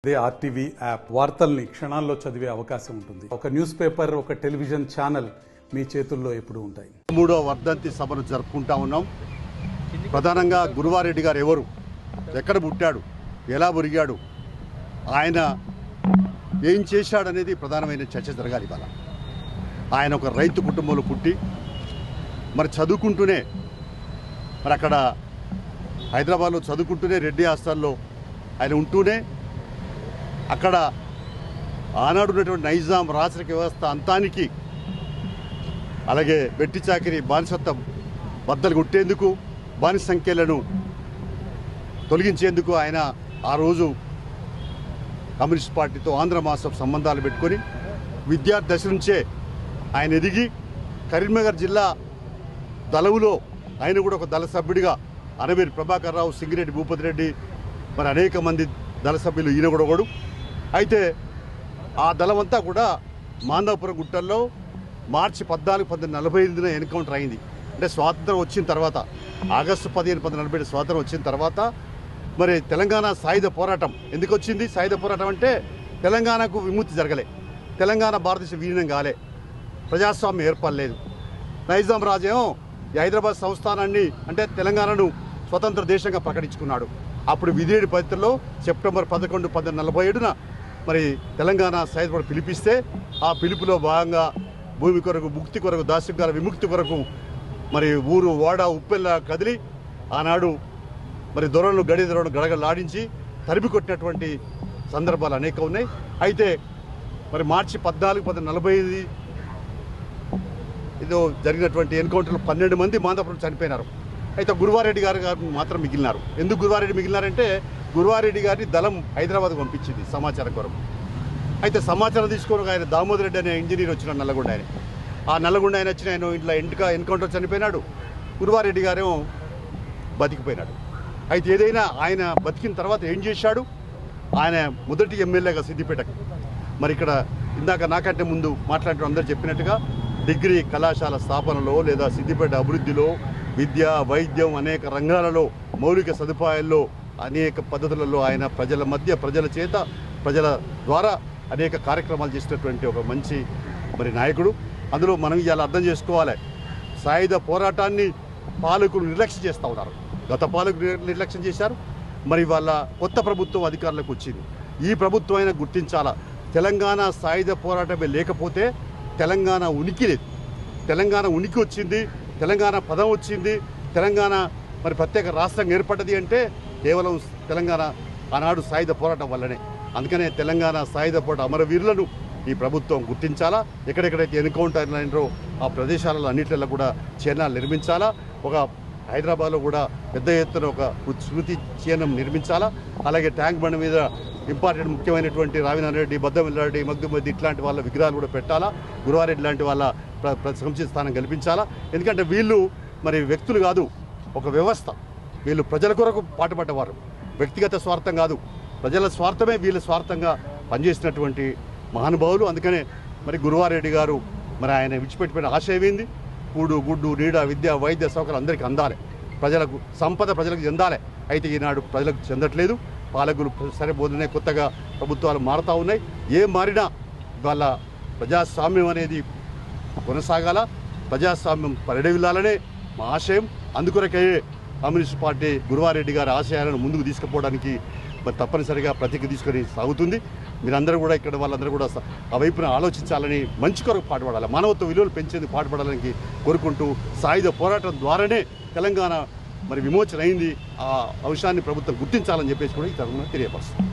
అదే RTV app వార్తల్ని క్షణాల్లో చదివే అవకాశం ఉంటుంది. ఒక న్యూస్ పేపర్, ఒక టెలివిజన్ ఛానల్ మీ చేతుల్లో ఎప్పుడూ ఉంటాయి. 3వ వర్ధంతి సభను జరుపుకుంటా ఉన్నాం. ప్రధానంగా గురువారెడ్డి గారు ఎవరు, ఎక్కడ పుట్టాడు, ఎలా ఒరిగాడు, ఆయన ఏం చేశాడనేది ప్రధానమైన చర్చ జరగాలి. ఇవాళ ఆయన ఒక రైతు కుటుంబంలో పుట్టి మరి చదువుకుంటూనే మరి అక్కడ హైదరాబాద్లో చదువుకుంటూనే రెడ్డి హాస్టల్లో ఆయన ఉంటూనే అక్కడ ఆనాడు ఉన్నటువంటి నైజాం రాచరిక వ్యవస్థ అంతానికి, అలాగే వెట్టి చాకిరి బానిసత్వం బద్దలు కొట్టేందుకు, బానిస సంఖ్యలను తొలగించేందుకు ఆయన ఆ రోజు కమ్యూనిస్ట్ పార్టీతో ఆంధ్ర మాసం సంబంధాలు పెట్టుకొని విద్యార్థి దశ నుంచే ఆయన ఎదిగి కరీంనగర్ జిల్లా దళవులో ఆయన కూడా ఒక దళ సభ్యుడిగా అనవేరి ప్రభాకర్ రావు, సింగిరెడ్డి భూపతి రెడ్డి మరి అనేక మంది దళ సభ్యులు ఈయన కూడా ఒకడు. అయితే ఆ దళమంతా కూడా మాందాపురం గుట్టల్లో మార్చి 14, 1945 ఎన్కౌంటర్ అయింది. అంటే స్వాతంత్రం వచ్చిన తర్వాత, ఆగస్టు 15, 1947 స్వాతంత్రం వచ్చిన తర్వాత మరి తెలంగాణ సాయుధ పోరాటం ఎందుకు వచ్చింది? సాయుధ పోరాటం అంటే తెలంగాణకు విముక్తి జరగలే, తెలంగాణ భారతదేశ విలీనం కాలే, ప్రజాస్వామ్యం ఏర్పడలేదు. నైజాం రాజేమో హైదరాబాద్ సంస్థానాన్ని అంటే తెలంగాణను స్వతంత్ర దేశంగా ప్రకటించుకున్నాడు. అప్పుడు విధిరేడి పద్ధతిలో సెప్టెంబర్ 11, 1947 మరి తెలంగాణ సాయుధ పిలిపిస్తే ఆ పిలుపులో భాగంగా భూమి కొరకు, ముక్తి కొరకు, దాస్యంగాల విముక్తి కొరకు మరి ఊరు వాడ ఉప్పెల్లా కదిలి ఆనాడు మరి దొరలను గడగలాడించి తరిమి కొట్టినటువంటి సందర్భాలు అనేక ఉన్నాయి. అయితే మరి మార్చి 14, 1945 ఇదో జరిగినటువంటి ఎన్కౌంటర్లో 12 మంది మాందాపురం చనిపోయినారు. అయితే గురువారెడ్డి గారు మాత్రం మిగిలినారు. ఎందుకు గురువారెడ్డి మిగిలినారంటే గురువారెడ్డి గారిని దళం హైదరాబాద్కు పంపించింది సమాచారం కొరకు. అయితే సమాచారం తీసుకొని ఆయన దామోదర్ రెడ్డి అనే ఇంజనీర్ వచ్చిన నల్లగొండ ఆయన, ఆ నల్లగొండ ఆయన వచ్చిన ఆయన ఇంట్లో ఎన్కౌంటర్ చనిపోయినాడు. గురువారెడ్డి గారేమో బతికిపోయినాడు. అయితే ఏదైనా ఆయన బతికిన తర్వాత ఏం చేశాడు? ఆయన మొదటి ఎమ్మెల్యేగా సిద్దిపేటకు మరి ఇక్కడ ఇందాక నాకంటే ముందు మాట్లాడటం అందరూ చెప్పినట్టుగా డిగ్రీ కళాశాల స్థాపనలో లేదా సిద్దిపేట అభివృద్ధిలో, విద్య, వైద్యం అనేక రంగాలలో, మౌలిక సదుపాయాల్లో, అనేక పద్ధతులలో ఆయన ప్రజల మధ్య, ప్రజల చేత, ప్రజల ద్వారా అనేక కార్యక్రమాలు చేసినటువంటి ఒక మంచి మరి నాయకుడు. అందులో మనం ఇవాళ అర్థం చేసుకోవాలి, సాయుధ పోరాటాన్ని పాలకులు నిర్లక్ష్యం చేస్తూ ఉన్నారు. గత పాలకులు నిర్లక్ష్యం చేశారు. మరి వాళ్ళ కొత్త ప్రభుత్వం అధికారులకు వచ్చింది. ఈ ప్రభుత్వం అయినా గుర్తించాలా, తెలంగాణ సాయుధ పోరాటమే లేకపోతే తెలంగాణ ఉనికి లేదు. తెలంగాణ ఉనికి వచ్చింది, తెలంగాణ పదం వచ్చింది, తెలంగాణ మరి ప్రత్యేక రాష్ట్రంగా ఏర్పడ్డది అంటే కేవలం తెలంగాణ ఆనాడు సాయుధ పోరాటం వల్లనే. అందుకనే తెలంగాణ సాయుధ పోరాట అమరవీరులను ఈ ప్రభుత్వం గుర్తించాలా. ఎక్కడెక్కడైతే ఎన్కౌంటర్ అయినారో ఆ ప్రదేశాలలో అన్నింటిలో కూడా చిహ్నాలు నిర్మించాలా. ఒక హైదరాబాద్లో కూడా పెద్ద ఎత్తున ఒక స్మృతి చిహ్నం నిర్మించాలా. అలాగే ట్యాంక్ బండ్ మీద ఇంపార్టెంట్ ముఖ్యమైనటువంటి రావినారెడ్డి, బద్దమిల్లారెడ్డి, మగ్దుమద్ది ఇట్లాంటి వాళ్ళ విగ్రహాలు కూడా పెట్టాలా. గురువారెడ్డి లాంటి వాళ్ళ సముచిత స్థానం కల్పించాలా. ఎందుకంటే వీళ్ళు మరి వ్యక్తులు కాదు, ఒక వ్యవస్థ. వీళ్ళు ప్రజల కొరకు పాటుపడ్డవారు, వ్యక్తిగత స్వార్థం కాదు, ప్రజల స్వార్థమే వీళ్ళ స్వార్థంగా పనిచేసినటువంటి మహానుభావులు. అందుకనే మరి గురువారెడ్డి గారు మరి ఆయన విడిచిపెట్టిపోయిన ఆశయం ఏంది? కూడు, గుడ్డు, నీడ, విద్య, వైద్య సౌకర్యాలు అందరికీ అందాలి, ప్రజలకు సంపద ప్రజలకు చెందాలి. అయితే ఈనాడు ప్రజలకు చెందట్లేదు. పాలకులు సరిపోతున్నాయి, కొత్తగా ప్రభుత్వాలు మారుతూ ఉన్నాయి. ఏం మారినా వాళ్ళ ప్రజాస్వామ్యం అనేది కొనసాగాల, ప్రజాస్వామ్యం పరిడవిల్లాలనే మా ఆశయం. అందుకొరకే కమ్యూనిస్ట్ పార్టీ గురువారెడ్డి గారి ఆశయాలను ముందుకు తీసుకుపోవడానికి మరి తప్పనిసరిగా ప్రతిజ్ఞ తీసుకొని సాగుతుంది. మీరందరూ కూడా ఇక్కడ వాళ్ళందరూ కూడా ఆ వైపున ఆలోచించాలని, మంచి కొరకు పాటుపడాలి, మానవత్వ విలువలు పెంచేందుకు పాటుపడాలని కోరుకుంటూ సాయుధ పోరాటం ద్వారానే తెలంగాణ మరి విమోచన అయింది. ఆ అంశాన్ని ప్రభుత్వం గుర్తించాలని చెప్పేసి కూడా ఈ తరఫున తెలియపరుస్తుంది.